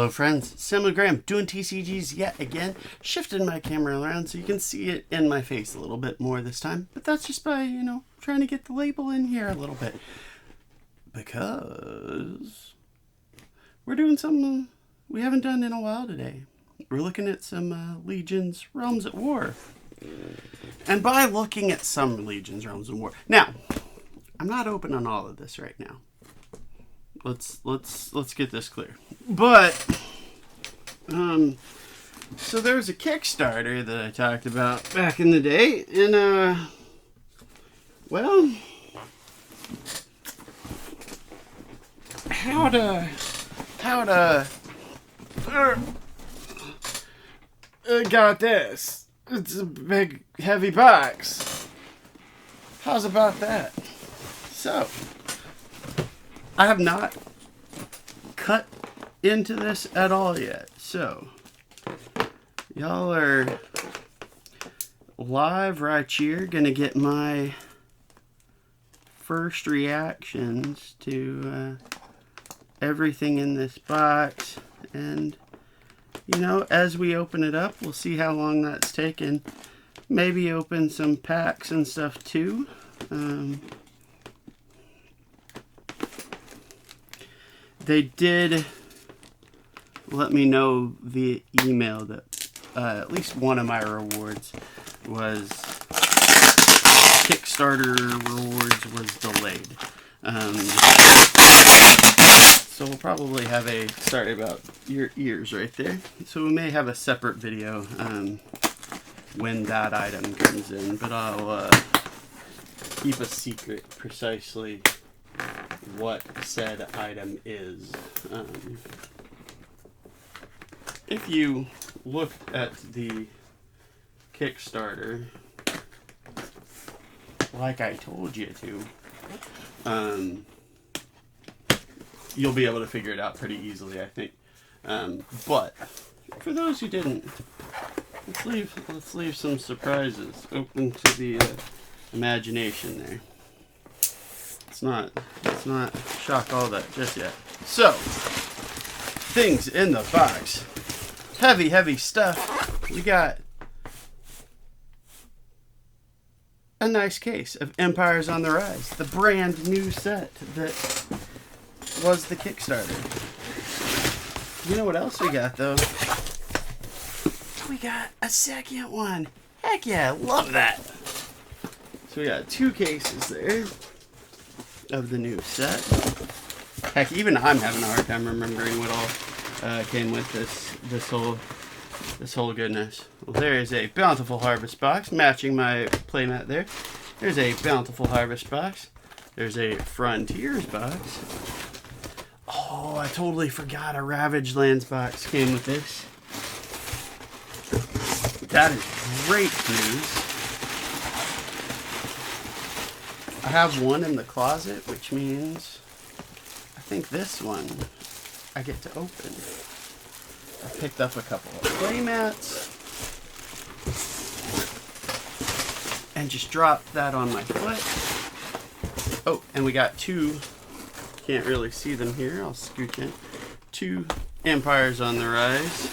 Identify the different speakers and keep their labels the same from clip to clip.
Speaker 1: Hello friends, Samuel Graham doing TCGs yet again, shifting my camera around so you can see it in my face a little bit more this time, but that's just by, trying to get the label in here a little bit, because we're doing something we haven't done in a while today. We're looking at some Legions Realms at War, and by looking at some Legions Realms at War, now, I'm not opening all of this right now. Let's get this clear. But so there was a Kickstarter that I talked about back in the day, and well, how to got this. It's a big heavy box. How's about that? So I have not cut into this at all yet, so y'all are live right here, gonna get my first reactions to everything in this box, and as we open it up, we'll see how long that's taken. Maybe open some packs and stuff too. They did let me know via email that at least one of my rewards was Kickstarter rewards was delayed. So we'll probably have sorry about your ears right there. So we may have a separate video when that item comes in, but I'll keep a secret precisely what said item is. If you look at the Kickstarter, like I told you to, you'll be able to figure it out pretty easily, I think. But for those who didn't, let's leave some surprises open to the imagination there. Let's not shock all that just yet. So, things in the box. Heavy stuff. We got a nice case of Empires on the Rise, the brand new set that was the Kickstarter. You know what else we got though? We got a second one. Heck yeah, love that. So we got 2 cases there of the new set. Heck, even I'm having a hard time remembering what all came with this whole goodness. Well, there is a Bountiful Harvest box matching my playmat there. There's a Bountiful Harvest box. There's a Frontiers box. Oh, I totally forgot a Ravaged Lands box came with this. That is great news. I have one in the closet, which means I think this one I get to open. I picked up a couple of playmats and just dropped that on my foot. Oh, and we got 2, can't really see them here, I'll scooch in, 2 Empires on the Rise,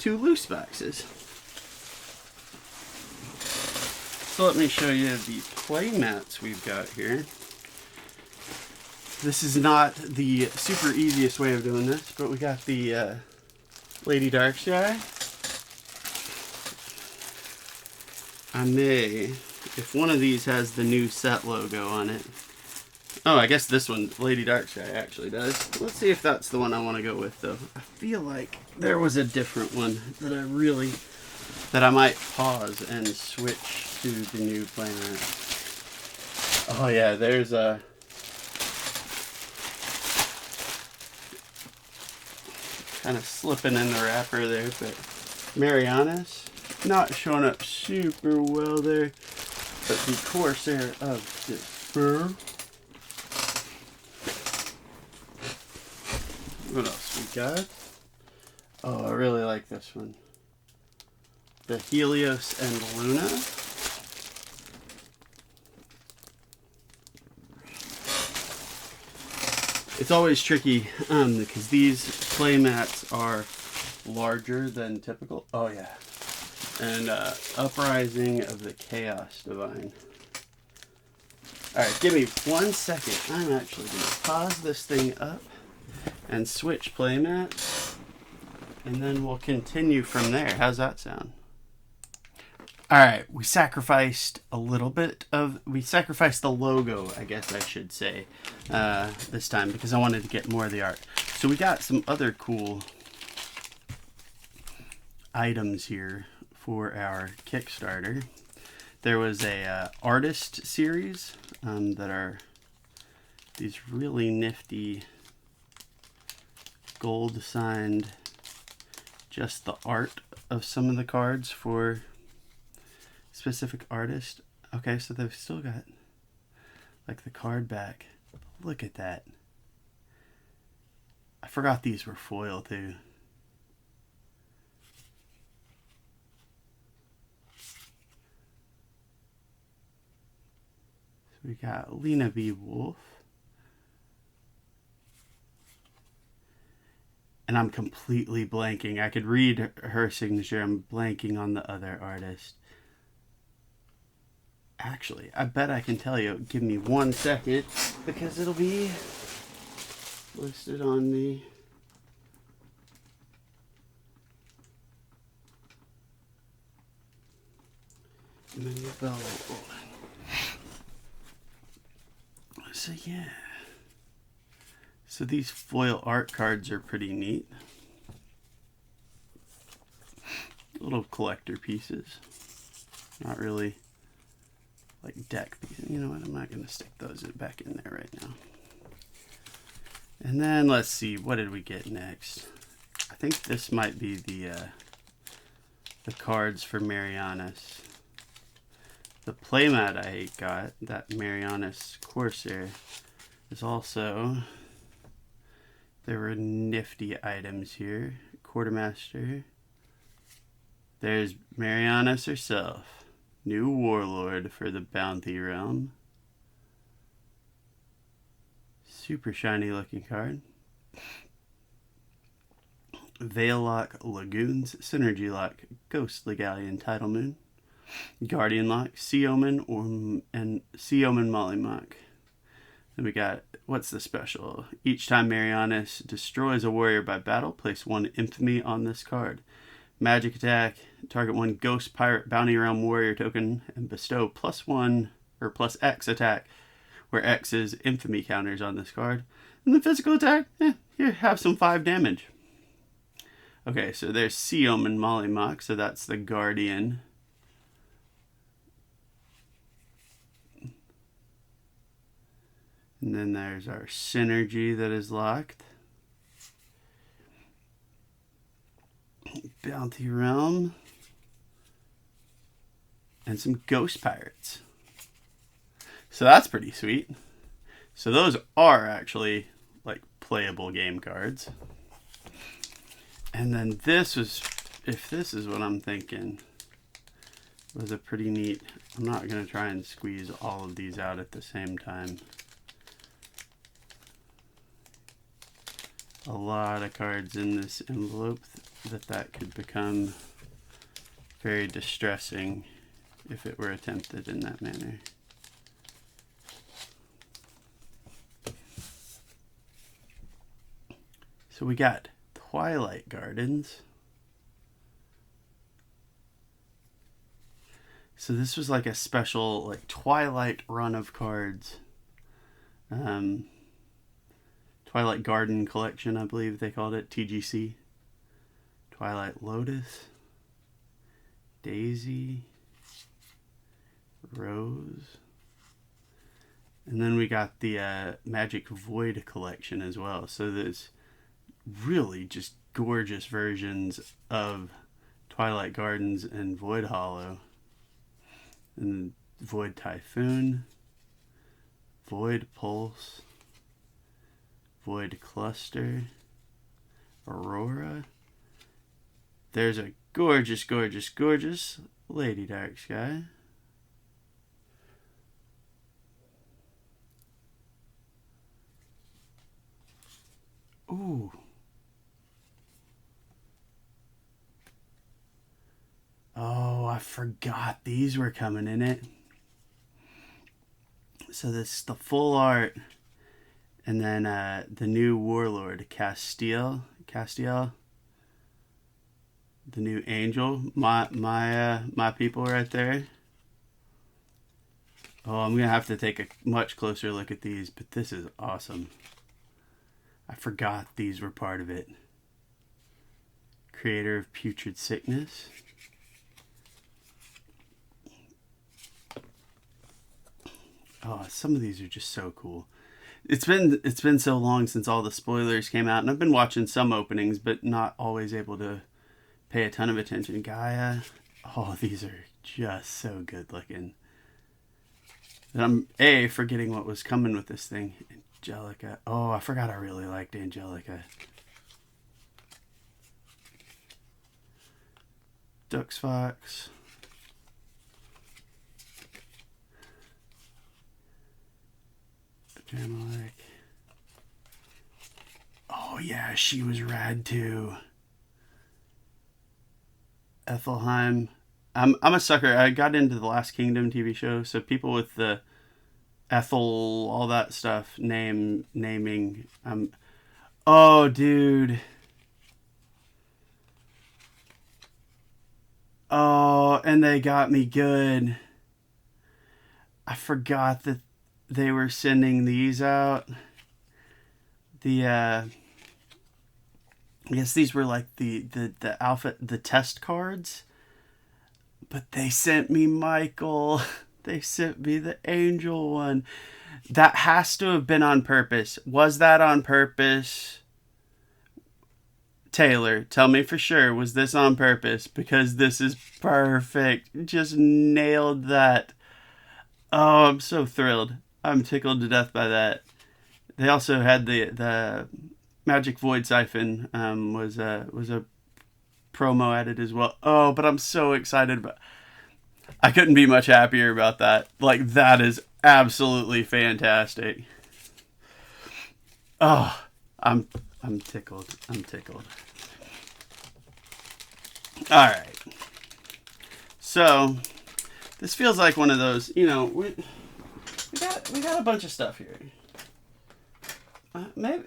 Speaker 1: 2 loose boxes. So let me show you the playmats we've got here. This is not the super easiest way of doing this, but we got the Lady Darksky. I may, if one of these has the new set logo on it. Oh, I guess this one, Lady Darksky, actually does. Let's see if that's the one I want to go with, though. I feel like there was a different one that I might pause and switch to the new playmat. Oh yeah, there's a kind of slipping in the wrapper there, but Marianas not showing up super well there, but the Corsair of Despair. What else we got? Oh, I really like this one. The Helios and Luna. It's always tricky because these play mats are larger than typical. Oh yeah. And Uprising of the Chaos Divine. Alright, give me 1 second. I'm actually going to pause this thing up and switch playmats, and then we'll continue from there. How's that sound? Alright, we sacrificed a little bit of... We sacrificed the logo, I guess I should say, this time, because I wanted to get more of the art. So we got some other cool items here for our Kickstarter. There was a artist series that are these really nifty gold signed, just the art of some of the cards for specific artist. Okay, so they've still got like the card back. Look at that. I forgot these were foil too. So we got Lena V. Wolf. And I'm completely blanking. I could read her signature. I'm blanking on the other artist. Actually, I bet I can tell you. Give me 1 second because it'll be listed on the... So yeah. So these foil art cards are pretty neat. Little collector pieces. Not really like deck pieces. You know what? I'm not going to stick those back in there right now. And then let's see. What did we get next? I think this might be the cards for Marianas. The playmat I got, that Marianas Corsair, is also... There were nifty items here. Quartermaster. There's Marianas herself. New warlord for the Bounty Realm. Super shiny looking card. Veil Lock Lagoons. Synergy Lock. Ghostly Galleon Tidal Moon. Guardian Lock. Sea Omen and Sea Omen Mollymock. Then we got, what's the special? Each time Marianas destroys a warrior by battle, place 1 infamy on this card. Magic attack, target 1 Ghost Pirate Bounty Realm Warrior token, and bestow +1 or +X attack, where X is infamy counters on this card. And the physical attack, here, have some 5 damage. Okay, so there's Sea Omen Mollymock, so that's the Guardian. And then there's our Synergy that is locked. Bounty Realm. And some Ghost Pirates. So that's pretty sweet. So those are actually like playable game cards. And then this was, if this is what I'm thinking, was a pretty neat... I'm not going to try and squeeze all of these out at the same time. A lot of cards in this envelope that could become very distressing if it were attempted in that manner. So we got Twilight Gardens. So this was like a special like Twilight run of cards. Twilight Garden Collection, I believe they called it, TGC. Twilight Lotus, Daisy, Rose, and then we got the Magic Void Collection as well. So there's really just gorgeous versions of Twilight Gardens and Void Hollow, and Void Typhoon, Void Pulse, Void Cluster, Aurora. There's a gorgeous, gorgeous, gorgeous Lady Dark Sky. Ooh. Oh, I forgot these were coming in it. So this is the full art, and then the new warlord, Castiel, the new angel, my people right there. Oh, I'm gonna have to take a much closer look at these, but this is awesome. I forgot these were part of it. Creator of Putrid Sickness. Oh, some of these are just so cool. It's been so long since all the spoilers came out, and I've been watching some openings, but not always able to pay a ton of attention. Gaia. Oh, these are just so good looking. And I'm forgetting what was coming with this thing. Angelica. Oh, I forgot I really liked Angelica. Dux Fox. Jamalek. Oh yeah, she was rad too. Ethelheim. I'm a sucker. I got into the Last Kingdom TV show, so people with the Ethel, all that stuff, naming. Oh, dude. Oh, and they got me good. I forgot that they were sending these out. I guess these were like the alpha, the test cards. But they sent me Michael. They sent me the angel one. That has to have been on purpose. Was that on purpose? Taylor, tell me for sure. Was this on purpose? Because this is perfect. Just nailed that. Oh, I'm so thrilled. I'm tickled to death by that. They also had the Magic Void Siphon was a promo added as well. Oh, but I'm so excited. But I couldn't be much happier about that. Like, that is absolutely fantastic. Oh, I'm tickled. I'm tickled. All right. So this feels like one of those. We got a bunch of stuff here.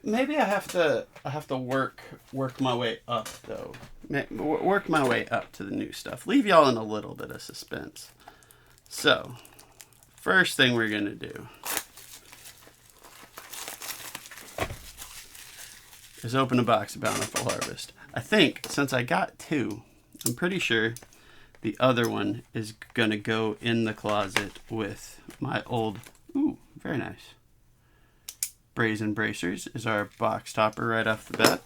Speaker 1: Maybe I have to work my way up though. Work my way up to the new stuff. Leave y'all in a little bit of suspense. So, first thing we're gonna do is open a box of Bountiful Harvest. I think since I got two, I'm pretty sure the other one is gonna go in the closet with my old. Ooh, very nice. Brazen Bracers is our box topper right off the bat.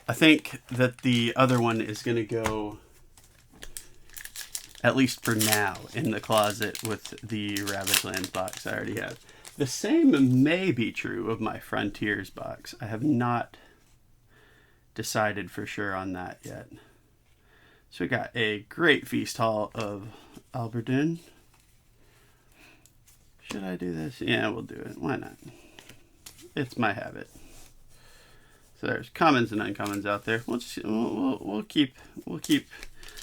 Speaker 1: I think that the other one is going to go, at least for now, in the closet with the Ravage Lands box I already have. The same may be true of my Frontiers box. I have not decided for sure on that yet. So we got a great feast hall of Alberdun. Should I do this? Yeah, we'll do it. Why not? It's my habit. So there's commons and uncommons out there. We'll keep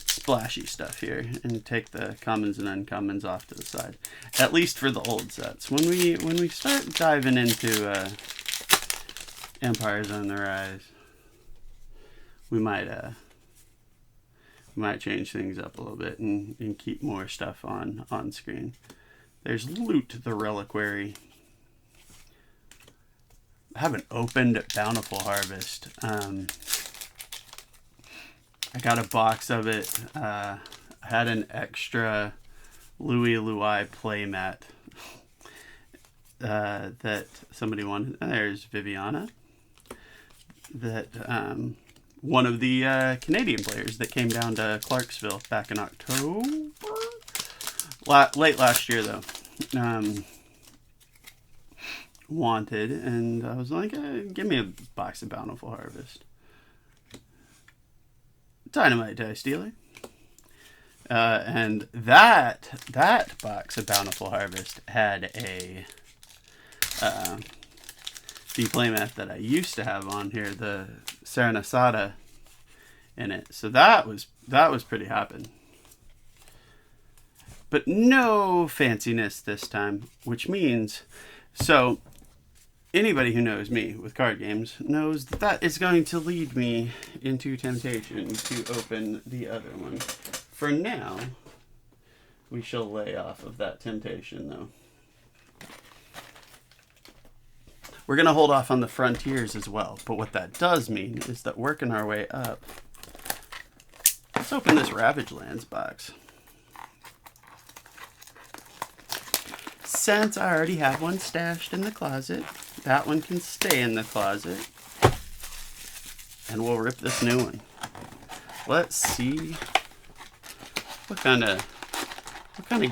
Speaker 1: splashy stuff here and take the commons and uncommons off to the side. At least for the old sets. When we start diving into Empires on the Rise, we might change things up a little bit and keep more stuff on screen. There's Loot the Reliquary. I haven't opened Bountiful Harvest. I got a box of it. I had an extra Louis playmat that somebody wanted. And there's Viviana. That one of the Canadian players that came down to Clarksville back in October. Late last year, though, wanted, and I was like, give me a box of Bountiful Harvest. Dynamite Dice Dealer. And that box of Bountiful Harvest had a the playmat that I used to have on here, the Serenasada in it. So that was pretty hopping. But no fanciness this time, which means, so anybody who knows me with card games knows that that is going to lead me into temptation to open the other one. For now, we shall lay off of that temptation, though. We're going to hold off on the Frontiers as well, but what that does mean is that working our way up, let's open this Ravage Lands box. Since I already have one stashed in the closet, that one can stay in the closet. And we'll rip this new one. Let's see what kind of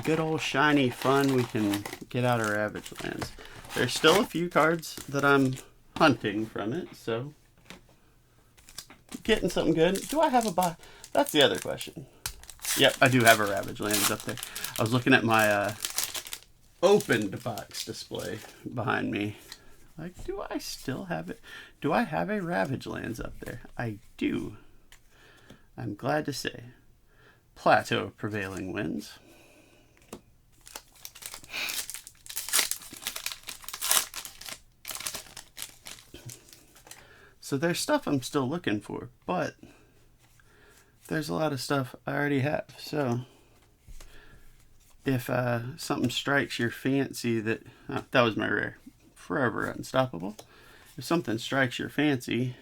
Speaker 1: good old shiny fun we can get out of Ravage Lands. There's still a few cards that I'm hunting from it, so getting something good. Do I have a box? That's the other question. Yep, I do have a Ravage Lands up there. I was looking at my opened box display behind me. Like, do I still have it? Do I have a Ravage Lands up there? I do. I'm glad to say. Plateau of Prevailing Winds. So there's stuff I'm still looking for, but there's a lot of stuff I already have. So if something strikes your fancy that was my rare, Forever Unstoppable. If something strikes your fancy,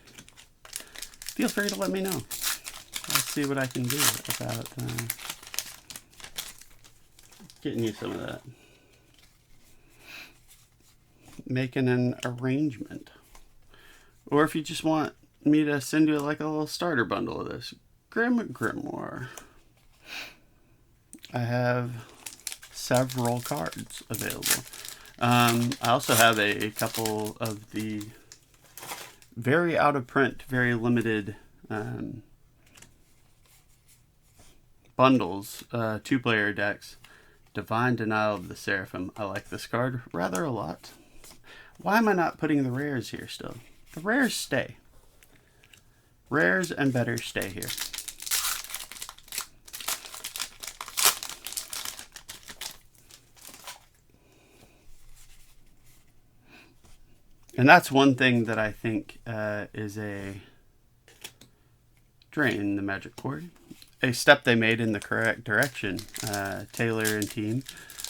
Speaker 1: feel free to let me know. I'll see what I can do about getting you some of that. Making an arrangement. Or if you just want me to send you like a little starter bundle of this. Grimoire. I have several cards available. I also have a couple of the very out of print, very limited bundles, 2-player decks. Divine Denial of the Seraphim. I like this card rather a lot. Why am I not putting the rares here still? The rares stay. Rares and better stay here. And that's one thing that I think is a drain the Magic Quarry. A step they made in the correct direction. Taylor and team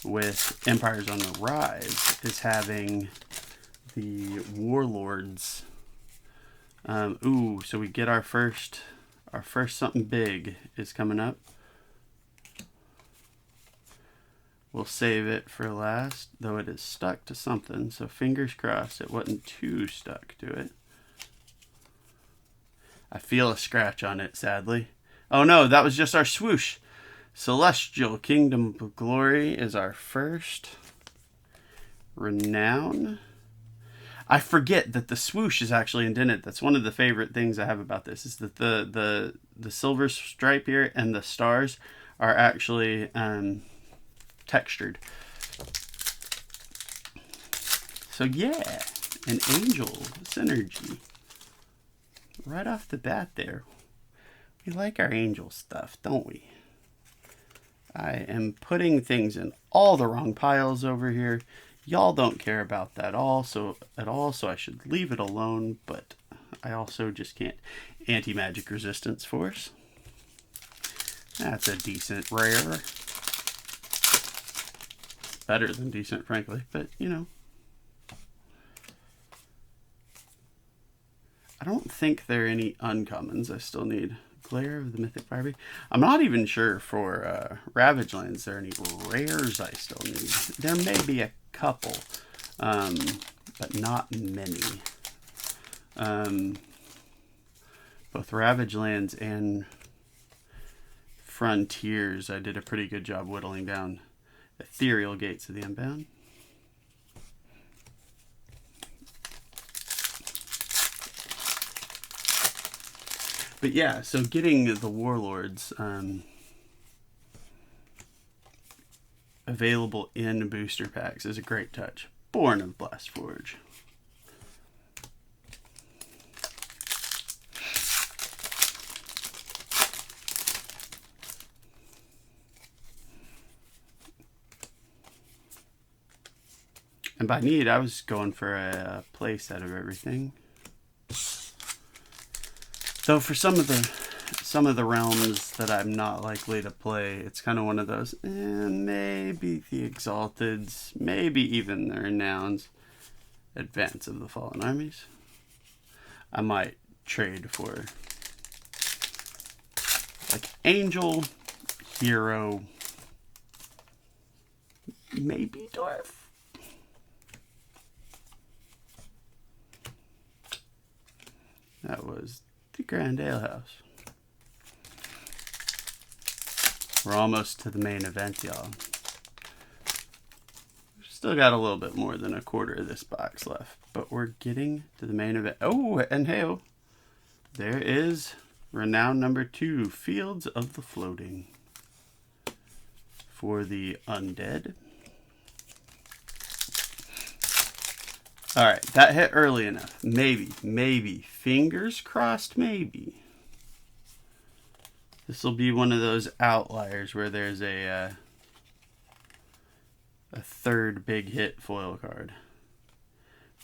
Speaker 1: with Empires on the Rise is having the Warlords. So we get our first something big is coming up. We'll save it for last, though it is stuck to something, so fingers crossed it wasn't too stuck to it. I feel a scratch on it, sadly. Oh no, that was just our swoosh. Celestial Kingdom of Glory is our first. Renown. I forget that the swoosh is actually indented. That's one of the favorite things I have about this, is that the silver stripe here and the stars are actually textured. So yeah, an angel synergy. Right off the bat there. We like our angel stuff, don't we? I am putting things in all the wrong piles over here. Y'all don't care about that so I should leave it alone, but I also just can't. Anti-magic resistance force. That's a decent rare. Better than decent, frankly, but you know. I don't think there are any uncommons I still need. Glare of the Mythic Firebee. I'm not even sure for Ravage Lands there are any rares I still need. There may be a couple, but not many. Both Ravage Lands and Frontiers, I did a pretty good job whittling down. Ethereal Gates of the Unbound. But yeah, so getting the Warlords available in booster packs is a great touch. Born of Blastforge. And by need, I was going for a play set of everything. Though for some of the realms that I'm not likely to play, it's kind of one of those, maybe the Exalteds, maybe even the Renowns, Advance of the Fallen Armies. I might trade for like Angel, Hero, maybe Dwarf. That was the Grand Ale House. We're almost to the main event, y'all. Still got a little bit more than a quarter of this box left, but we're getting to the main event. Oh, and hey, there is Renown number 2, Fields of the Floating, for the Undead. All right, that hit early enough. Maybe. Fingers crossed, maybe. This will be one of those outliers where there's a third big hit foil card.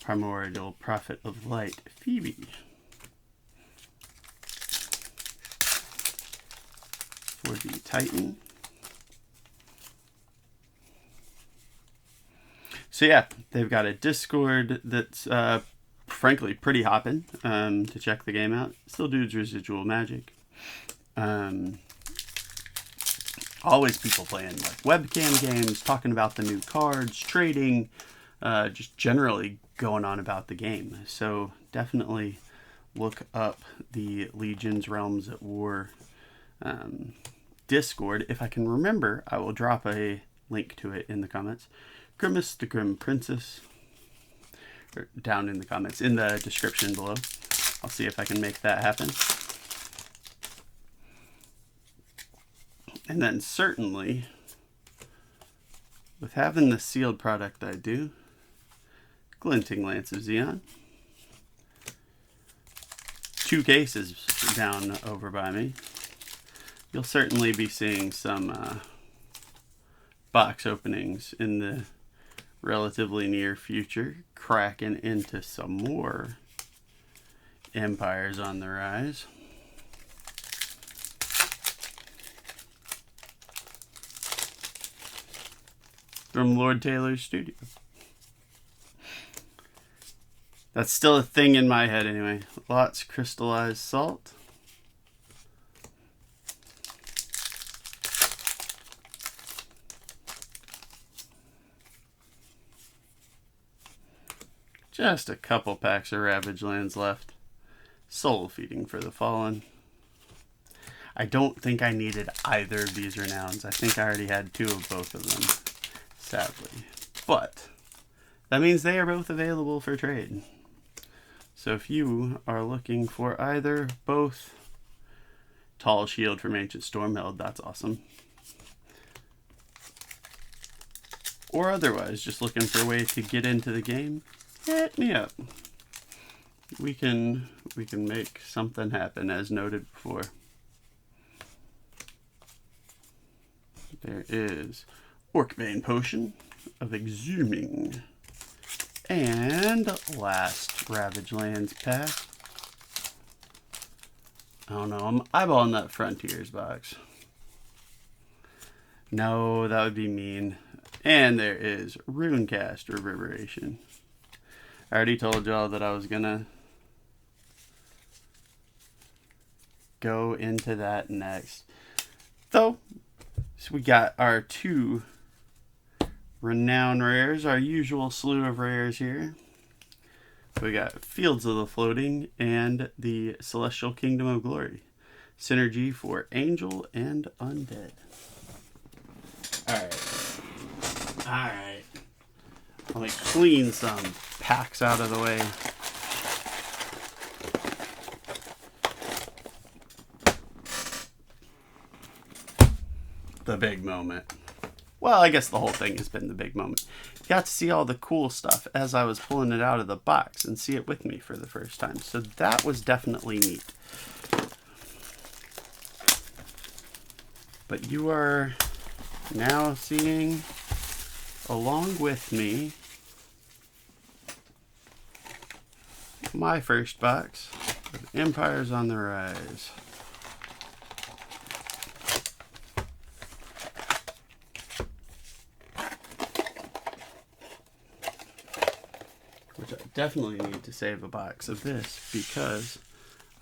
Speaker 1: Primordial Prophet of Light, Phoebe. For the Titan. So yeah, they've got a Discord that's frankly pretty hopping to check the game out. Still dudes residual magic. Always people playing like webcam games, talking about the new cards, trading, just generally going on about the game. So definitely look up the Legions Realms at War Discord. If I can remember, I will drop a link to it in the comments. Grimace the Grim Princess, or down in the comments, in the description below. I'll see if I can make that happen. And then certainly, with having the sealed product I do, Glinting Lance of Xeon. 2 cases down over by me. You'll certainly be seeing some box openings in the relatively near future, cracking into some more Empires on the Rise. From Lord Taylor's studio. That's still a thing in my head anyway. Lots crystallized salt. Just a couple packs of Ravage Lands left. Soul Feeding for the Fallen. I don't think I needed either of these Renowns. I think I already had 2 of both of them, sadly. But that means they are both available for trade. So if you are looking for either, both, Tall Shield from Ancient Stormheld, that's awesome. Or otherwise, just looking for a way to get into the game, hit me up. We can make something happen, as noted before. There is Orcbane Potion of Exhuming. And last Ravage Lands pack. I don't know, I'm eyeballing that Frontiers box. No, that would be mean. And there is Runecast Reverberation. I already told y'all that I was gonna go into that next. So we got our 2 Renown rares, our usual slew of rares here. We got Fields of the Floating and the Celestial Kingdom of Glory. Synergy for Angel and Undead. Alright. Let me clean some packs out of the way. The big moment. Well, I guess the whole thing has been the big moment. Got to see all the cool stuff as I was pulling it out of the box and see it with me for the first time. So that was definitely neat. But you are now seeing, along with me, my first box of Empires on the Rise. Which I definitely need to save a box of this because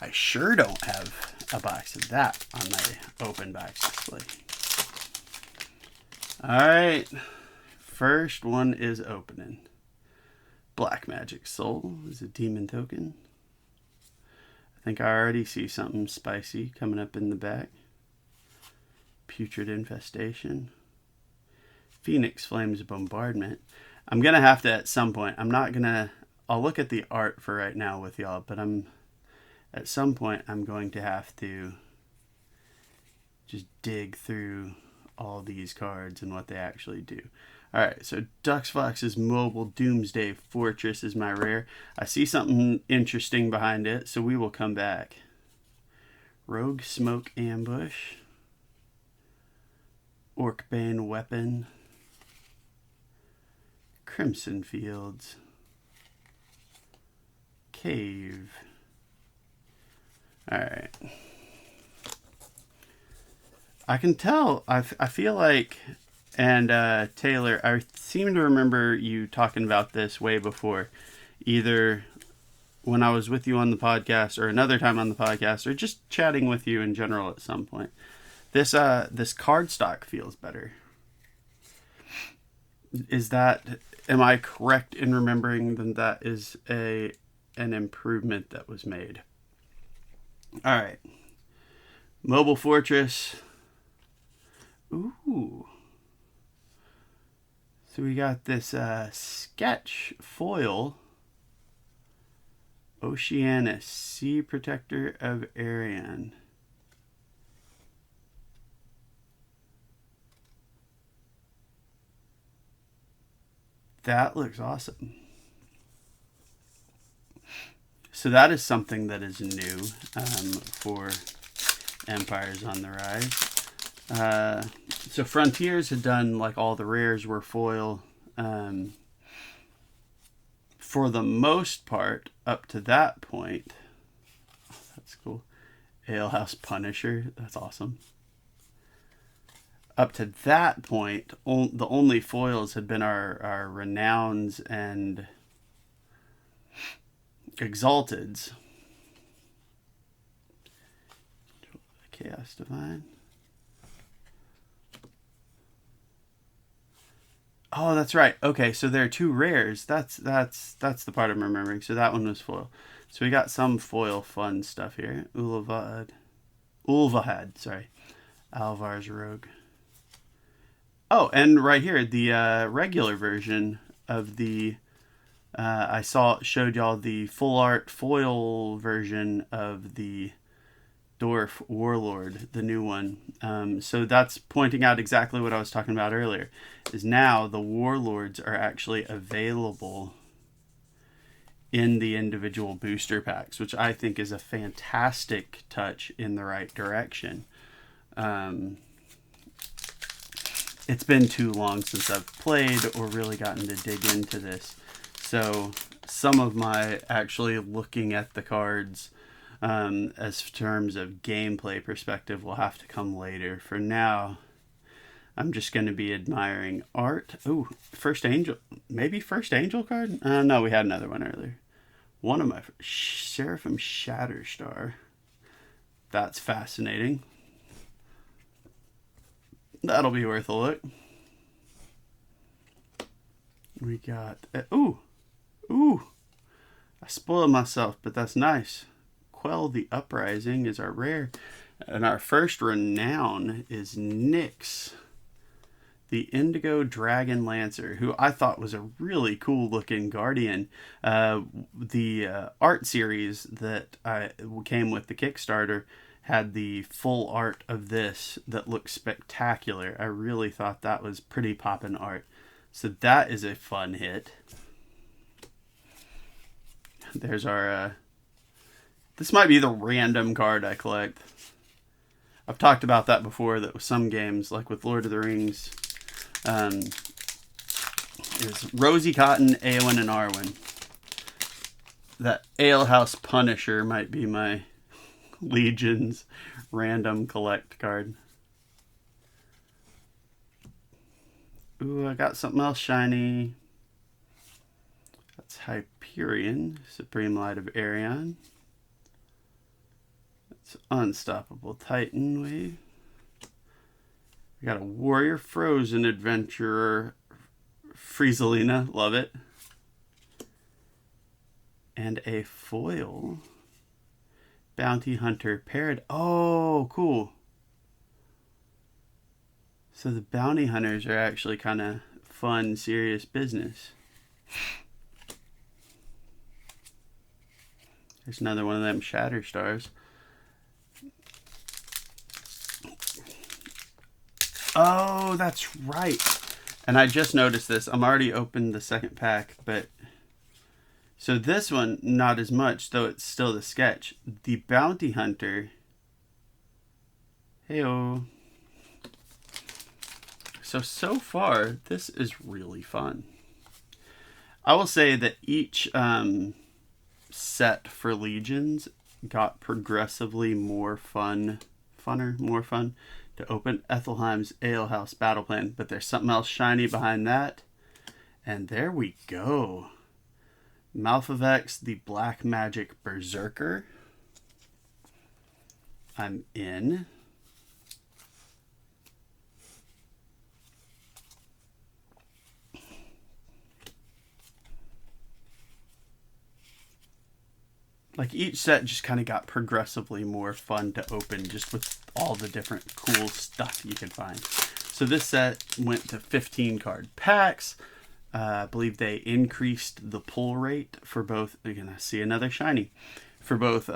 Speaker 1: I sure don't have a box of that on my open box display. Alright, first one is opening. Black Magic Soul is a demon token. I think I already see something spicy coming up in the back. Putrid Infestation. Phoenix Flames Bombardment. I'm going to have to at some point, I'll look at the art for right now with y'all, but at some point I'm going to have to just dig through all these cards and what they actually do. Alright, so Dux Fox's Mobile Doomsday Fortress is my rare. I see something interesting behind it, so we will come back. Rogue Smoke Ambush. Orcbane Weapon. Crimson Fields. Cave. Alright. I can tell, I feel like, and Taylor, I seem to remember you talking about this way before, either when I was with you on the podcast or another time on the podcast or just chatting with you in general at some point. This cardstock feels better. Am I correct in remembering that is an improvement that was made? All right. Mobile Fortress. Ooh. So we got this sketch foil. Oceanus, Sea Protector of Arian. That looks awesome. So that is something that is new for Empires on the Rise. So Frontiers had done like all the rares were foil. For the most part, up to that point. Oh, that's cool. Alehouse Punisher. That's awesome. Up to that point, the only foils had been our Renowns and Exalteds. Chaos Divine. Oh, that's right. Okay, so there are two rares. That's the part I'm remembering. So that one was foil. So we got some foil fun stuff here. Ulvahad, sorry. Alvar's Rogue. Oh, and right here, the regular version of the... showed y'all the full art foil version of the Dwarf Warlord, the new one. So that's pointing out exactly what I was talking about earlier, is now the Warlords are actually available in the individual booster packs, which I think is a fantastic touch in the right direction. It's been too long since I've played or really gotten to dig into this. So some of my actually looking at the cards as terms of gameplay perspective will have to come later. For now, I'm just going to be admiring art. Ooh, First Angel. Maybe First Angel card? No, we had another one earlier. One of my... Seraphim Shatterstar. That's fascinating. That'll be worth a look. We got... Ooh! I spoiled myself, but that's nice. Quell the Uprising is our rare. And our first Renown is Nyx, the Indigo Dragon Lancer, who I thought was a really cool looking Guardian. The art series that came with the Kickstarter had the full art of this that looked spectacular. I really thought that was pretty poppin' art. So that is a fun hit. There's our... this might be the random card I collect. I've talked about that before, that with some games, like with Lord of the Rings, is Rosie Cotton, Eowyn, and Arwen. that Alehouse Punisher might be my Legion's random collect card. Ooh, I got something else shiny. That's Hyperion, Supreme Light of Arion. That's Unstoppable Titan Wave. We got a Warrior Frozen Adventurer Friezelina, love it. And a foil Bounty Hunter paired. Oh, cool. So the bounty hunters are actually kind of fun, serious business. There's another one of them Shatter Stars. Oh, that's right. And I just noticed this. I'm already opened the second pack, but so this one, not as much, though it's still the sketch. The Bounty Hunter. Heyo. So far, this is really fun. I will say that each set for Legions got progressively more fun to open. Ethelheim's Alehouse Battle Plan, but there's something else shiny behind that. And there we go. Mouth of X, the Black Magic Berserker. I'm in. Like each set just kind of got progressively more fun to open just with all the different cool stuff you could find. So this set went to 15 card packs. I believe they increased the pull rate for both. You're going to see another shiny. For both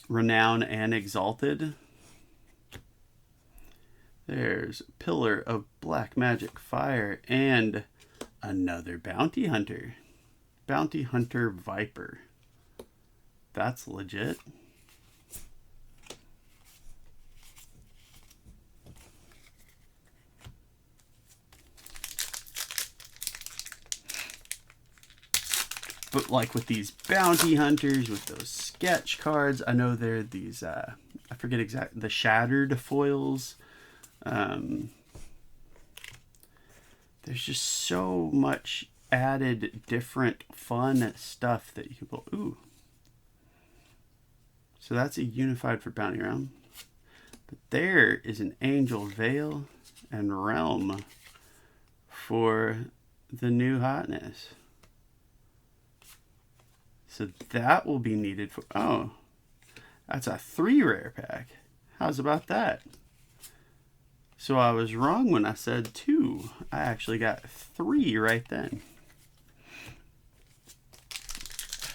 Speaker 1: Renown and Exalted. There's Pillar of Black Magic Fire and another Bounty Hunter. Bounty Hunter Viper. That's legit. But like with these Bounty Hunters, with those sketch cards, I know they're these, I forget exactly, the Shattered foils. There's just so much added different fun stuff that you can pull. Ooh. So that's a Unified for Bounty Realm. But there is an Angel Veil and Realm for the new hotness. So that will be needed for, oh, that's a 3 rare pack. How's about that? So I was wrong when I said 2. I actually got 3 right then.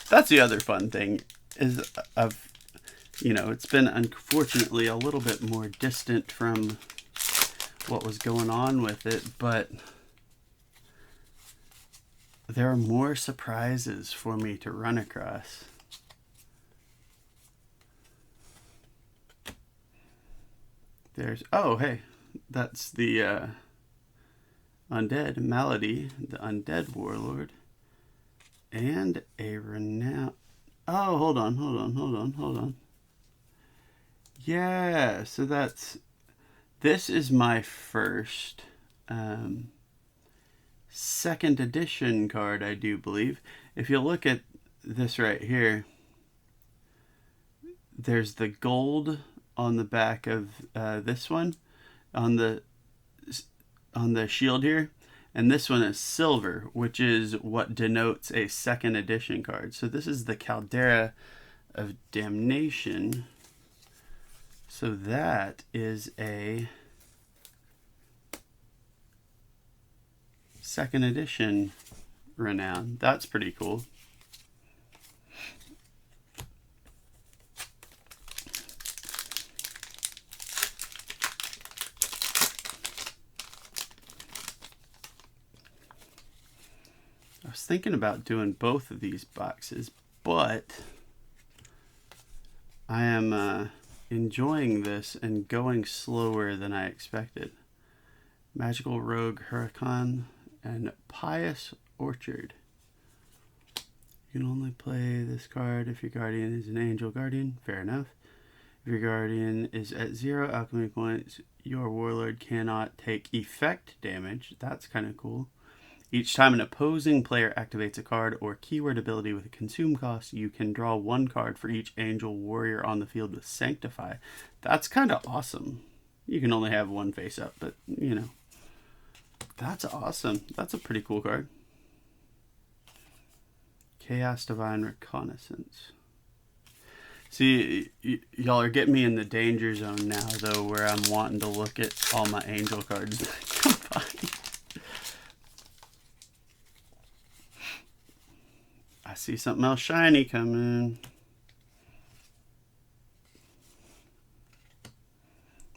Speaker 1: That's the other fun thing is it's been unfortunately a little bit more distant from what was going on with it, but there are more surprises for me to run across. There's, oh, hey, that's the Undead Malady, the Undead Warlord, and a Renown. Oh, hold on. Yeah, so this is my first second edition card, I do believe. If you look at this right here, there's the gold on the back of this one, on the shield here, and this one is silver, which is what denotes a second edition card. So this is the Caldera of Damnation. So that is a second edition Renown. That's pretty cool. I was thinking about doing both of these boxes, but I am enjoying this and going slower than I expected. Magical Rogue Huracan and Pious Orchard. You can only play this card if your guardian is an angel guardian. Fair enough. If your guardian is at 0 alchemy points, your warlord cannot take effect damage. That's kind of cool. Each time an opposing player activates a card or keyword ability with a consume cost, you can draw 1 card for each angel warrior on the field with Sanctify. That's kind of awesome. You can only have 1 face up, but you know. That's awesome. That's a pretty cool card. Chaos Divine Reconnaissance. See, y'all are getting me in the danger zone now, though, where I'm wanting to look at all my angel cards. I see something else shiny coming.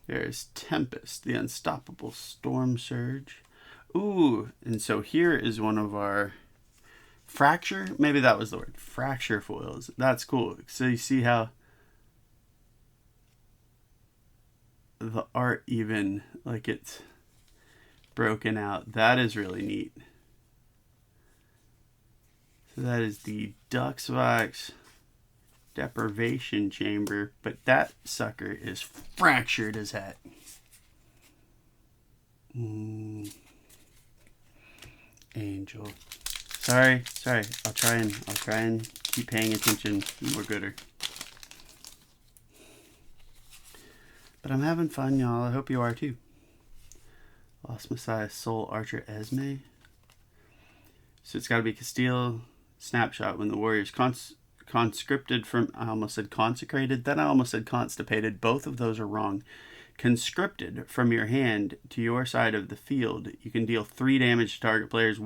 Speaker 1: There's Tempest, the Unstoppable Storm Surge. Ooh, and so here is one of our Fracture, maybe that was the word. Fracture foils. That's cool. So you see how the art even, like it's broken out. That is really neat. So that is the Duxvox Deprivation Chamber, but that sucker is fractured as heck. Angel. Sorry. I'll try and keep paying attention more gooder. But I'm having fun, y'all. I hope you are too. Lost Messiah, Soul Archer, Esme. So it's got to be Castile. Snapshot. When the warrior's conscripted from... I almost said consecrated. Then I almost said constipated. Both of those are wrong. Conscripted from your hand to your side of the field, you can deal 3 damage to target player's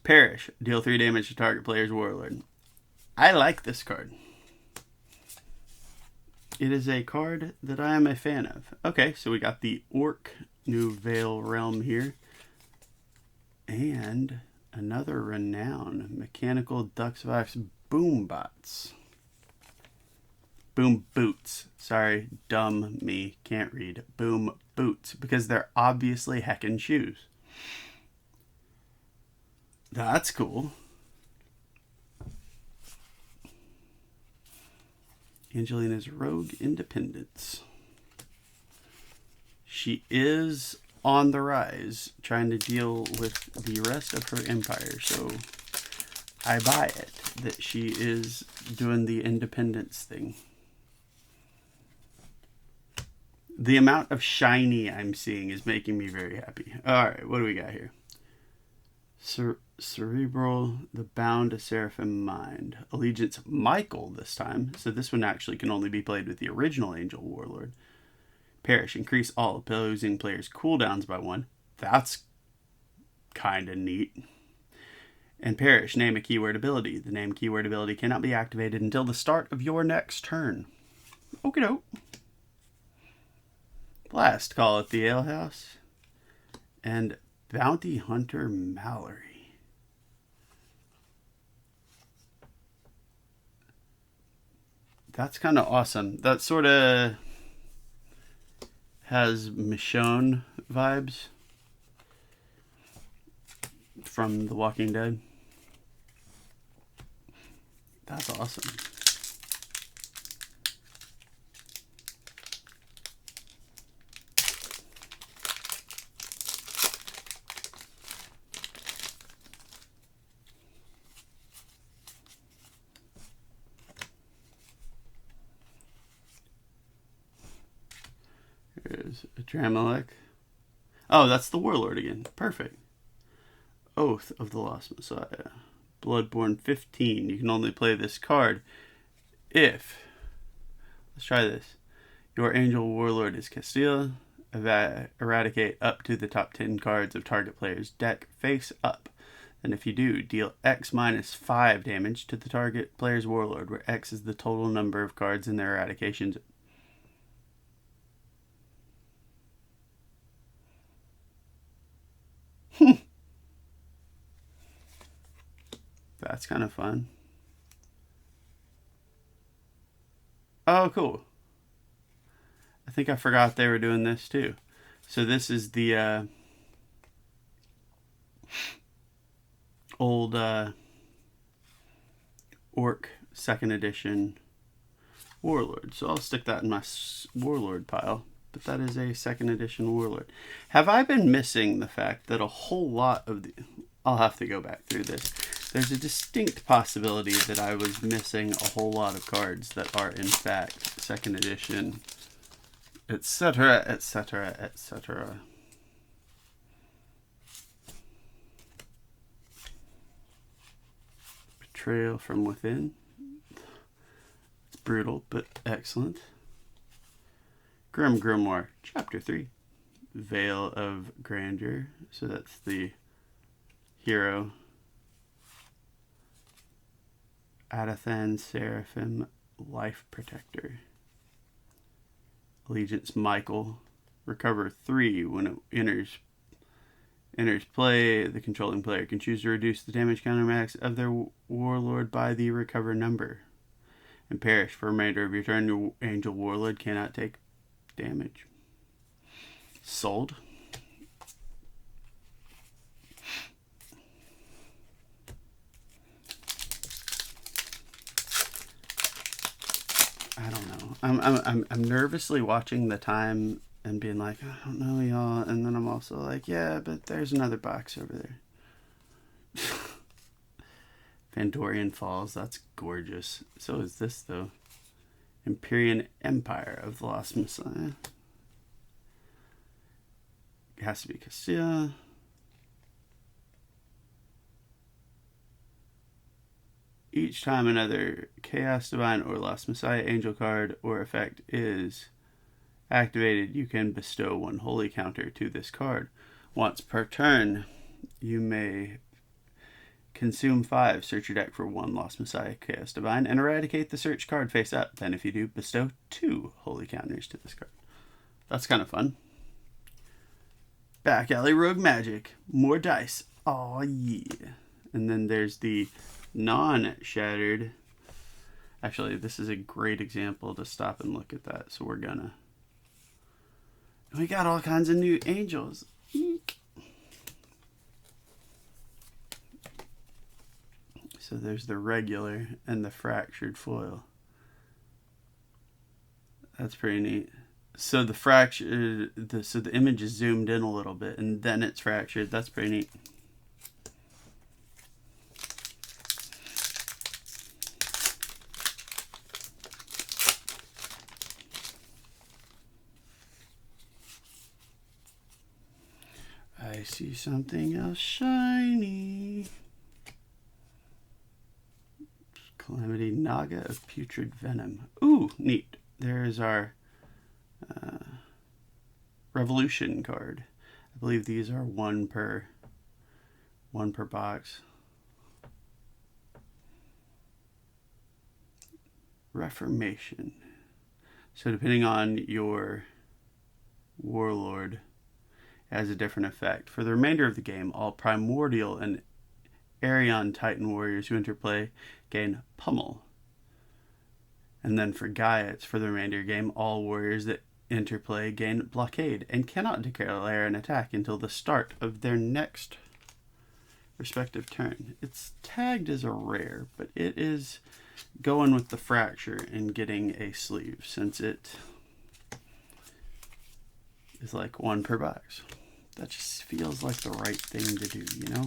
Speaker 1: Perish. Deal 3 damage to target player's warlord. I like this card. It is a card that I am a fan of. Okay, so we got the Orc New Vale Realm here. And another Renown. Mechanical Duxvox Boombots. Boom Boots. Sorry, dumb me. Can't read. Boom Boots. Because they're obviously heckin' shoes. That's cool. Angelina's Rogue Independence. She is on the rise, trying to deal with the rest of her empire, so I buy it that she is doing the independence thing. The amount of shiny I'm seeing is making me very happy. Alright, what do we got here? Cerebral, the Bound to Seraphim Mind. Allegiance Michael this time. So this one actually can only be played with the original Angel Warlord. Perish. Increase all opposing players' cooldowns by 1. That's kind of neat. And Perish. Name a keyword ability. The name keyword ability cannot be activated until the start of your next turn. Okie doke. Blast Call at the Alehouse. And Bounty Hunter Mallory. That's kind of awesome. That sort of has Michonne vibes from The Walking Dead. That's awesome. There's a Dramelech. Oh, that's the Warlord again. Perfect. Oath of the Lost Messiah. Bloodborne 15. You can only play this card if... Let's try this. Your Angel Warlord is Castile. Eradicate up to the top 10 cards of target player's deck face up. And if you do, deal X minus 5 damage to the target player's Warlord, where X is the total number of cards in their eradications. That's kind of fun. Oh, cool. I think I forgot they were doing this too. So this is the old Orc 2nd edition Warlord. So I'll stick that in my Warlord pile. But that is a 2nd edition Warlord. Have I been missing the fact that a whole lot of the... I'll have to go back through this. There's a distinct possibility that I was missing a whole lot of cards that are in fact 2nd edition, etc., etc., etc. Betrayal from Within. It's brutal, but excellent. Grim Grimoire, Chapter 3. Veil of Grandeur. So that's the hero. Adathan Seraphim, Life Protector. Allegiance Michael. Recover 3 when it enters play. The controlling player can choose to reduce the damage counter max of their warlord by the recover number. And perish for the remainder of your turn. Your angel warlord cannot take damage. Sold. I don't know. I'm nervously watching the time and being like, I don't know, y'all. And then I'm also like, yeah, but there's another box over there. Pandorian Falls, that's gorgeous. So is this, though. Empyrean Empire of the Lost Messiah. It has to be Castilla. Each time another Chaos Divine or Lost Messiah angel card or effect is activated, you can bestow 1 holy counter to this card. Once per turn, you may consume 5, search your deck for 1 Lost Messiah Chaos Divine, and eradicate the search card face up. Then if you do, bestow 2 holy counters to this card. That's kind of fun. Back Alley Rogue Magic. More dice. Oh yeah. And then there's the non-shattered. Actually, this is a great example to stop and look at that. So we're gonna. We got all kinds of new angels. Eek. So there's the regular and the fractured foil. That's pretty neat. So the fractured, so the image is zoomed in a little bit, and then it's fractured. That's pretty neat. I see something else shiny. Calamity Naga of Putrid Venom. Ooh, neat. There's our Revolution card. I believe these are one per box. Reformation. So depending on your warlord, it has a different effect. For the remainder of the game, all Primordial and Arion Titan warriors who interplay gain Pummel. And then for Gaia's, for the remainder of the game, all warriors that interplay gain Blockade and cannot declare an attack until the start of their next respective turn. It's tagged as a rare, but it is going with the fracture and getting a sleeve since it is like 1 per box. That just feels like the right thing to do, you know?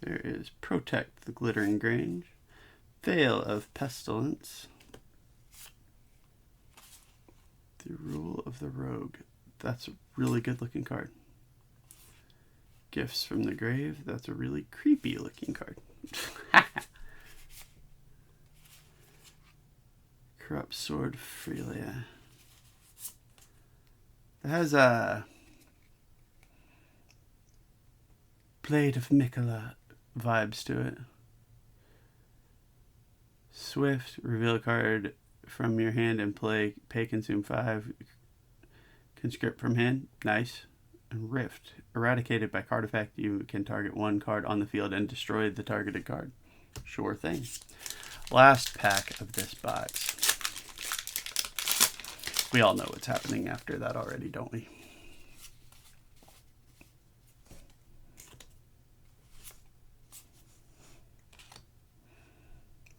Speaker 1: There is Protect the Glittering Grange, Veil of Pestilence, The Rule of the Rogue. That's a really good looking card. Gifts from the Grave. That's a really creepy looking card. Corrupt Sword Freelia. It has a Blade of Mikola vibes to it. Swift, reveal a card from your hand and play, pay, consume 5, conscript from hand, nice. And Rift, eradicated by card effect, you can target 1 card on the field and destroy the targeted card. Sure thing. Last pack of this box. We all know what's happening after that already, don't we?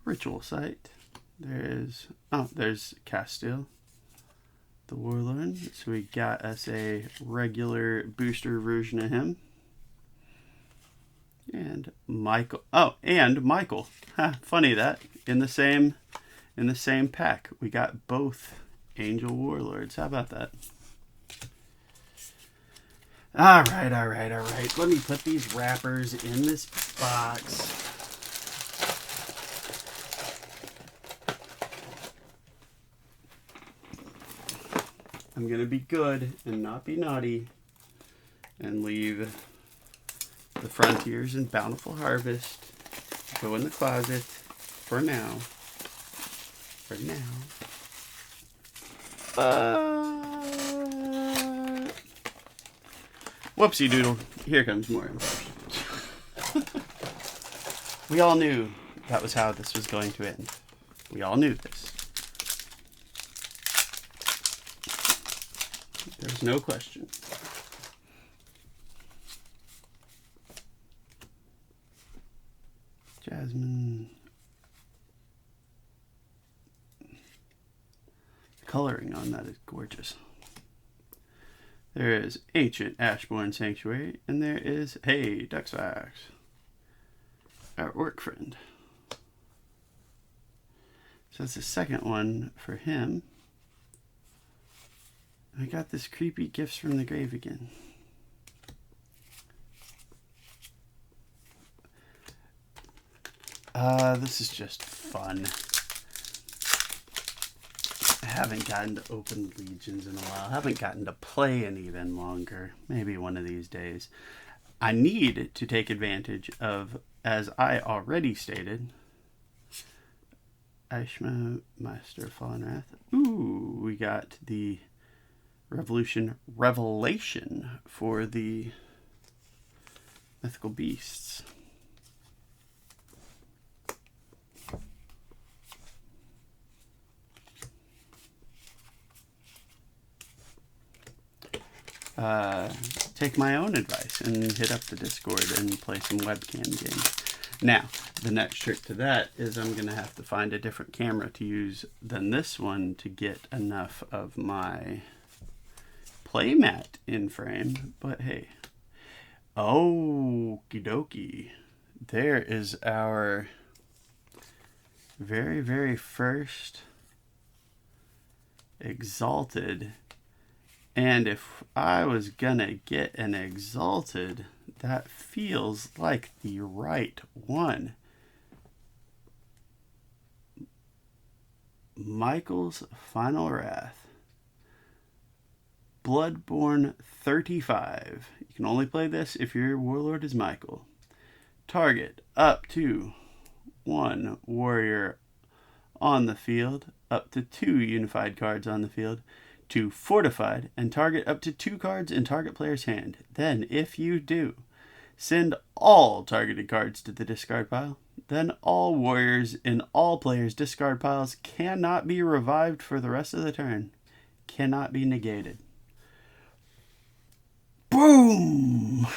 Speaker 1: Ritual site. There's Castile, the Warlord. So we got us a regular booster version of him. And Michael. Oh, and Michael. Funny that in the same pack we got both Angel Warlords. How about that? All right. Let me put these wrappers in this box. I'm gonna be good and not be naughty and leave the Frontiers and Bountiful Harvest go in the closet for now. Whoopsie doodle. Here comes more info. We all knew that was how this was going to end. We all knew this. There's no question. Jasmine. The coloring on that is gorgeous. There is Ancient Ashbourne Sanctuary, and there is, hey, Duxfax, our orc friend. So that's the second one for him. I got this creepy Gifts from the Grave again. This is just fun. I haven't gotten to open Legions in a while. I haven't gotten to play in even longer. Maybe one of these days. I need to take advantage of, as I already stated, Aishma, Master of Fallen Wrath. Ooh, we got the Revelation for the Mythical Beasts. Take my own advice and hit up the Discord and play some webcam games. Now, the next trick to that is I'm going to have to find a different camera to use than this one to get enough of my playmat in frame. But hey, okie dokie. There is our very, very first Exalted. And if I was gonna get an Exalted, that feels like the right one. Michael's Final Wrath. Bloodborne 35. You can only play this if your warlord is Michael. Target up to 1 warrior on the field, up to 2 unified cards on the field, 2 fortified, and target up to 2 cards in target player's hand. Then, if you do, send all targeted cards to the discard pile. Then all warriors in all players' discard piles cannot be revived for the rest of the turn. Cannot be negated. Boom!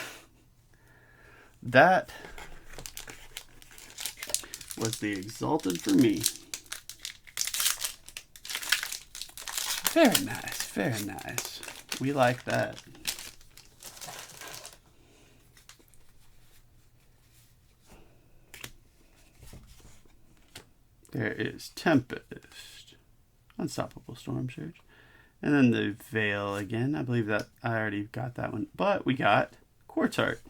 Speaker 1: That was the Exalted for me. Very nice, very nice. We like that. There is Tempest, Unstoppable Storm Surge, and then the Veil again. I believe that I already got that one, but we got Quartz Art,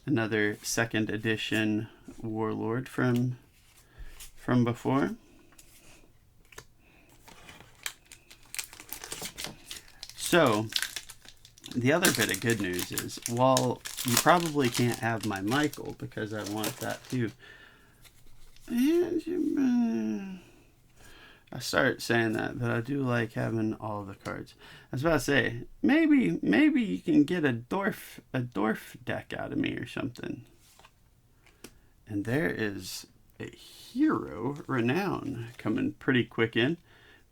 Speaker 1: another 2nd edition Warlord from before. So, the other bit of good news is, while you probably can't have my Michael because I want that too. I start saying that, but I do like having all of the cards. I was about to say, maybe you can get a dwarf deck out of me or something. And there is a Hero Renown coming pretty quick in.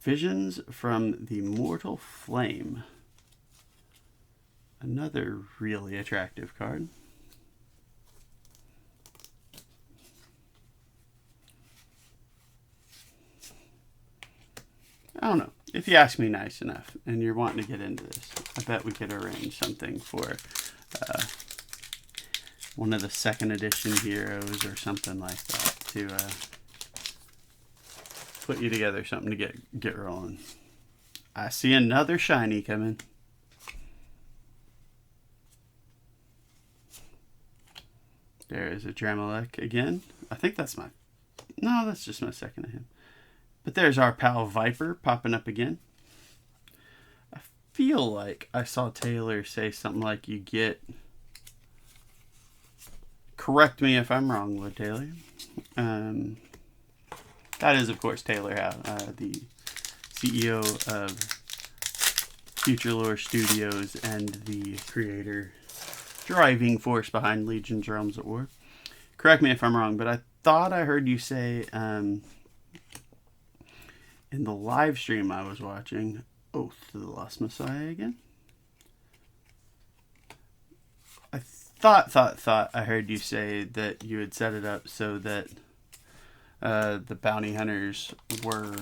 Speaker 1: Visions from the Mortal Flame. Another really attractive card. I don't know. If you ask me nice enough and you're wanting to get into this, I bet we could arrange something for one of the second edition heroes or something like that to put you together something to get rolling. I see another shiny coming. There is a Dramelech again. I think that's my... No, that's just my second of him. But there's our pal Viper popping up again. I feel like I saw Taylor say something like you get... Correct me if I'm wrong, Wood Taylor. That is, of course, Taylor Howe, the CEO of Future Lore Studios and the creator, driving force behind Legion's Realms at War. Correct me if I'm wrong, but I thought I heard you say in the live stream I was watching, Oath to the Lost Messiah again. I thought I heard you say that you had set it up so that the bounty hunters were...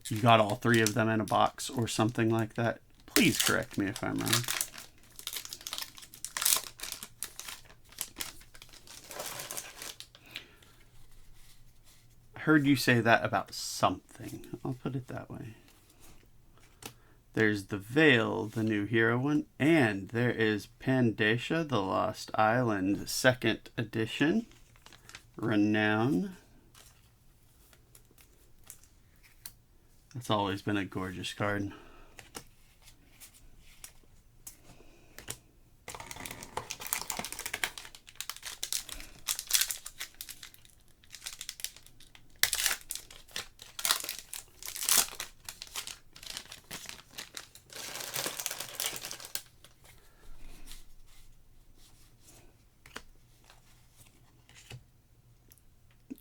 Speaker 1: You got all three of them in a box or something like that. Please correct me if I'm wrong. I heard you say that about something. I'll put it that way. There's the Veil, the new hero one. And there is Pandacia, the Lost Island, 2nd edition. Renown. That's always been a gorgeous card.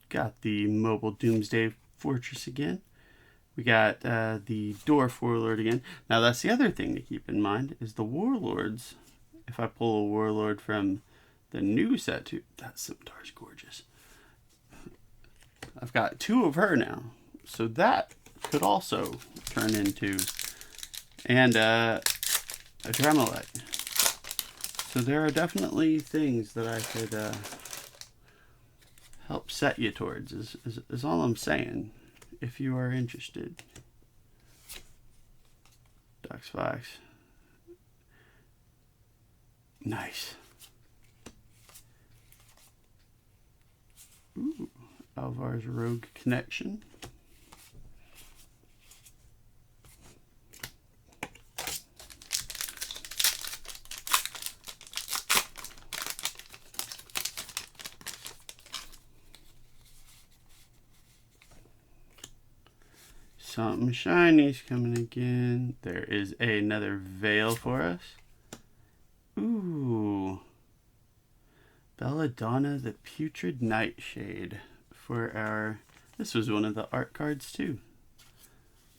Speaker 1: Got the Mobile Doomsday Fortress again. We got the Dwarf Warlord again. Now that's the other thing to keep in mind is the Warlords. If I pull a Warlord from the new set too, that scimitar's gorgeous. I've got 2 of her now, so that could also turn into and a Dramelech. So there are definitely things that I could help set you towards. Is all I'm saying. If you are interested. Ducks Fox. Nice. Ooh, Alvar's Rogue Connection. Something shiny's coming again. There is another Veil for us. Ooh. Belladonna the Putrid Nightshade for our... This was one of the art cards too.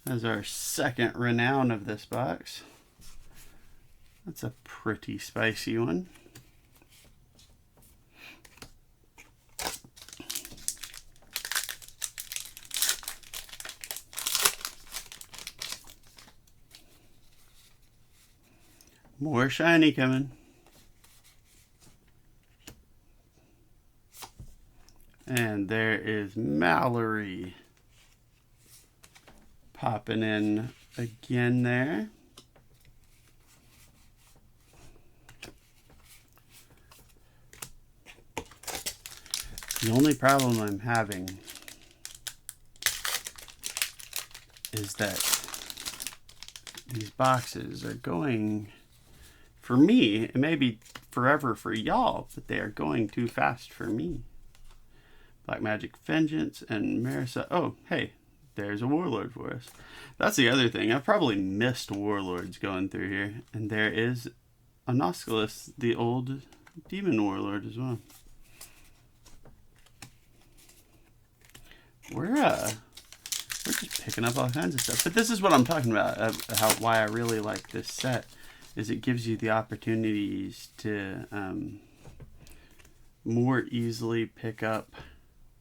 Speaker 1: That's our 2nd Renown of this box. That's a pretty spicy one. More shiny coming. And there is Mallory popping in again there. The only problem I'm having is that these boxes are going... For me, it may be forever for y'all, but they are going too fast for me. Black Magic Vengeance and Marisa. Oh, hey, there's a Warlord for us. That's the other thing. I've probably missed Warlords going through here. And there is Anosculus, the old Demon Warlord as well. we're just picking up all kinds of stuff. But this is what I'm talking about, why I really like this set, is it gives you the opportunities to more easily pick up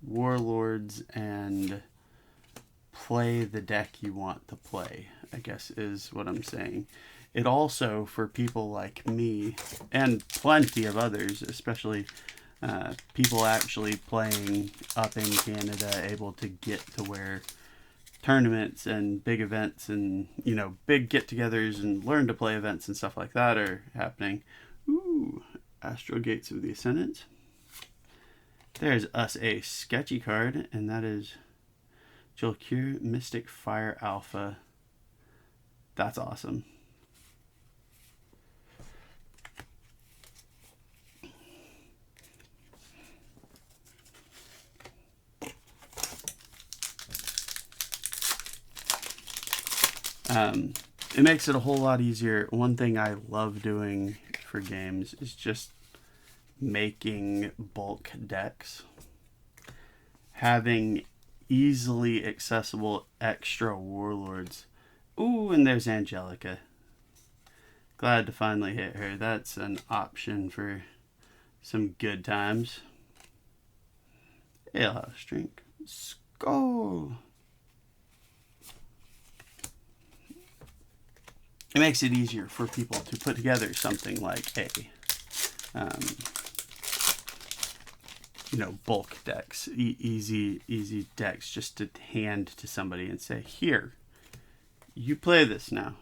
Speaker 1: warlords and play the deck you want to play, I guess is what I'm saying. It also, for people like me, and plenty of others, especially people actually playing up in Canada, able to get to where tournaments and big events and, you know, big get-togethers and learn to play events and stuff like that are happening. Ooh, Astral Gates of the Ascendant. There's us a sketchy card, and that is Jolkir Mystic Fire Alpha. That's awesome. It makes it a whole lot easier. One thing I love doing for games is just making bulk decks. Having easily accessible extra warlords. Ooh, and there's Angelica. Glad to finally hit her. That's an option for some good times. Alehouse drink. Skull. It makes it easier for people to put together something like a, you know, bulk decks, easy decks, just to hand to somebody and say, here, you play this now.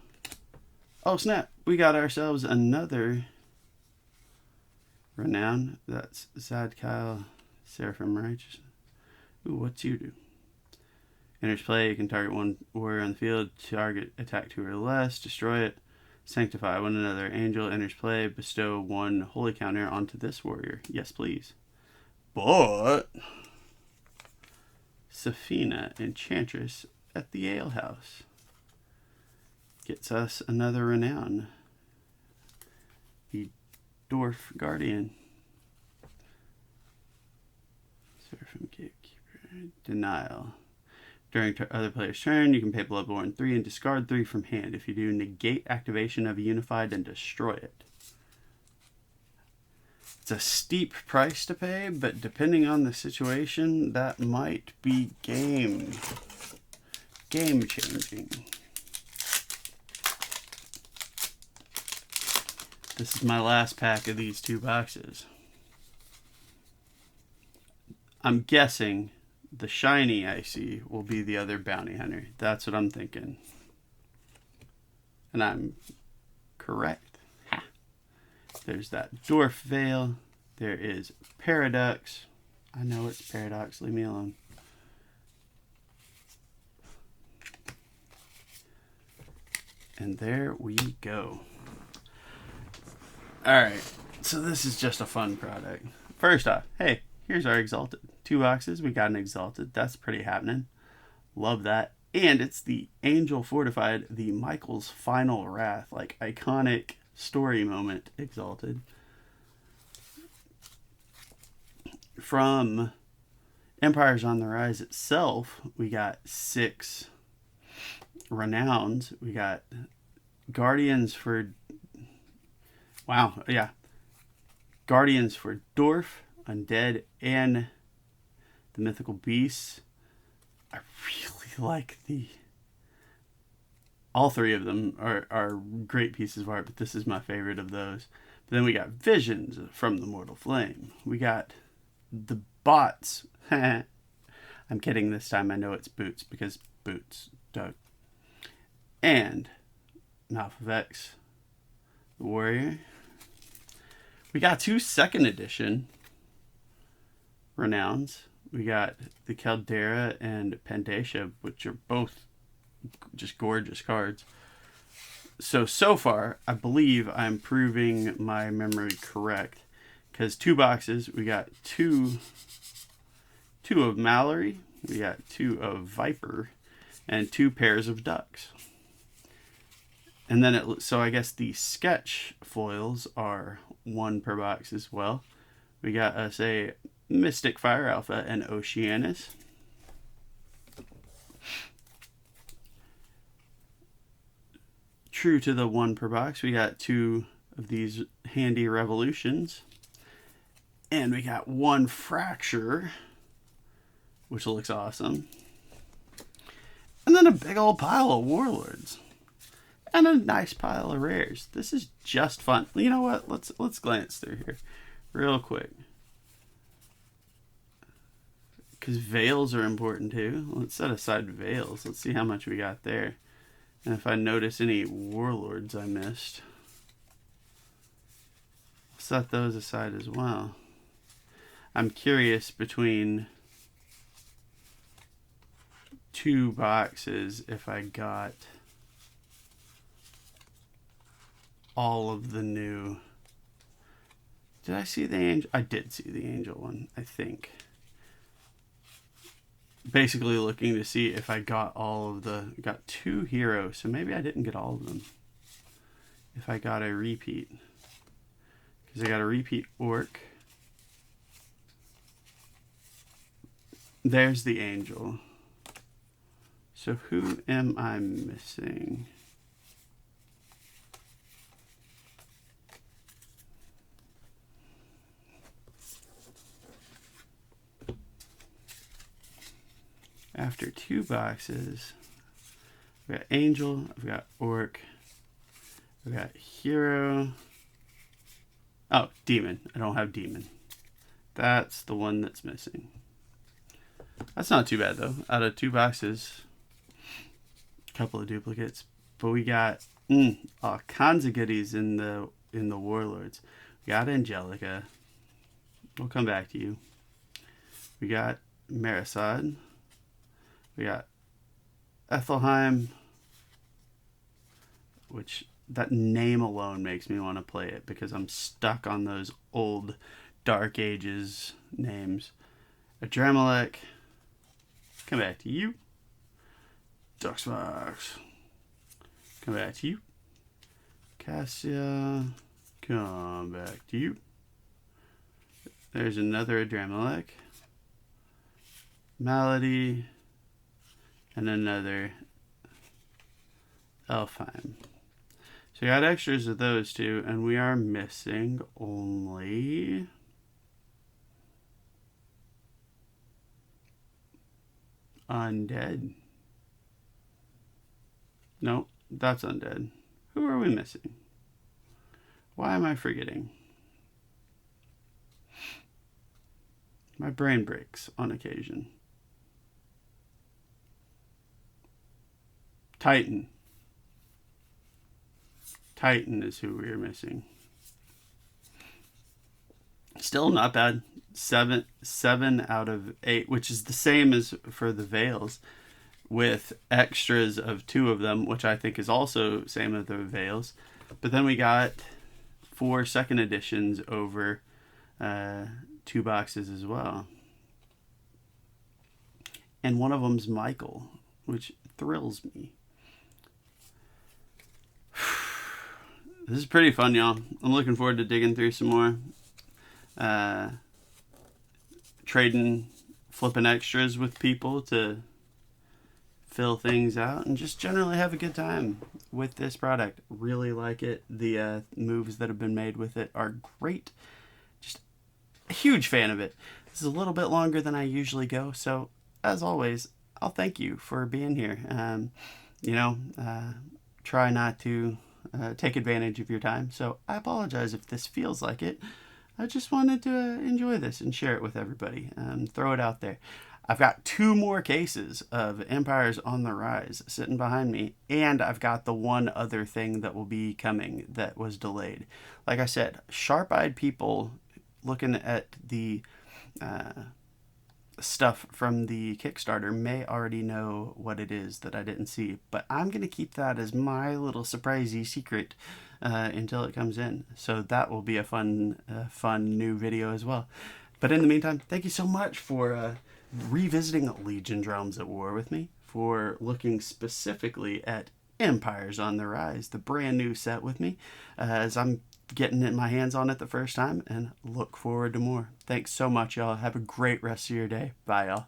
Speaker 1: Oh snap, we got ourselves another renown. That's Zadkyle, Seraphim Righteousness. Ooh, what's you do? Enters play, you can target one warrior on the field, target attack 2 or less, destroy it, sanctify one another. Angel enters play, bestow 1 holy counter onto this warrior. Yes, please. But Safina, Enchantress at the Alehouse, gets us another renown. The Dwarf Guardian. Seraphim Gatekeeper. Denial. During other player's turn, you can pay Bloodborne 3 and discard 3 from hand. If you do, negate activation of a Unified and destroy it. It's a steep price to pay, but depending on the situation, that might be game changing. This is my last pack of these 2 boxes. I'm guessing the shiny I see will be the other bounty hunter. That's what I'm thinking. And I'm correct. Ha. There's that Dwarf Veil. There is Paradox. I know it's Paradox. Leave me alone. And there we go. Alright. So this is just a fun product. First off, hey, here's our Exalted. 2 boxes, we got an Exalted. That's pretty happening. Love that. And it's the Angel Fortified, the Michael's Final Wrath, like iconic story moment Exalted. From Empires on the Rise itself, we got 6 renowns. We got Guardians for... Wow, yeah. Guardians for Dwarf, Undead, and the Mythical Beasts. I really like all 3 of them are great pieces of art, but this is my favorite of those. But then we got Visions from the Mortal Flame. We got the Bots. I'm kidding this time. I know it's Boots because Boots, Doug. And Malfavex, the Warrior. We got 2 second edition renowns. We got the Caldera and Pandacia, which are both just gorgeous cards. So far, I believe I'm proving my memory correct. Because 2 boxes, we got two of Mallory, we got 2 of Viper, and 2 pairs of Ducks. And then so I guess the sketch foils are 1 per box as well. We got us a Mystic Fire Alpha and Oceanus. true to the 1 per box, we got 2 of these handy revolutions. And we got 1 fracture, which looks awesome. And then a big old pile of warlords. And a nice pile of rares. This is just fun. You know what? Let's glance through here real quick. Because veils are important too. Let's set aside veils. Let's see how much we got there. And if I notice any warlords I missed, I'll set those aside as well. I'm curious between 2 boxes if I got all of the new. Did I see the angel? I did see the angel one, I think. Basically looking to see if I got all of the, got 2 heroes, so maybe I didn't get all of them. If I got a repeat. Because I got a repeat orc. There's the angel. So who am I missing? After 2 boxes, I've got angel, I've got orc, I've got hero. Oh, demon. I don't have demon. That's the one that's missing. That's not too bad though. Out of 2 boxes, a couple of duplicates, but we got all kinds of goodies in the warlords. We got Angelica. We'll come back to you. We got Marisad. We got Ethelheim, which that name alone makes me want to play it because I'm stuck on those old Dark Ages names. Adramelech, come back to you. Duxbox, come back to you. Cassia, come back to you. There's another Adramelech. Malady. And another Elfheim. So we got extras of those 2, and we are missing only undead. Nope, that's undead. Who are we missing? Why am I forgetting? My brain breaks on occasion. Titan. Titan is who we are missing. Still not bad. 7 out of 8, which is the same as for the veils, with extras of 2 of them, which I think is also same as the veils. But then we got 4 second editions over 2 boxes as well. And one of them's Michael, which thrills me. This is pretty fun, y'all. I'm looking forward to digging through some more. Trading, flipping extras with people to fill things out and just generally have a good time with this product. Really like it. The moves that have been made with it are great. Just a huge fan of it. This is a little bit longer than I usually go, so as always, I'll thank you for being here. Try not to take advantage of your time. So I apologize if this feels like it. I just wanted to enjoy this and share it with everybody and throw it out there. I've got 2 more cases of Empires on the Rise sitting behind me, and I've got the one other thing that will be coming that was delayed. Like I said, sharp-eyed people looking at the stuff from the Kickstarter may already know what it is that I didn't see, but I'm going to keep that as my little surprisey secret until it comes in. So that will be a fun new video as well. But in the meantime, thank you so much for revisiting Legion's Realms at War with me, for looking specifically at Empires on the Rise, the brand new set with me, as I'm getting my hands on it the first time, and look forward to more. Thanks so much, y'all. Have a great rest of your day. Bye, y'all.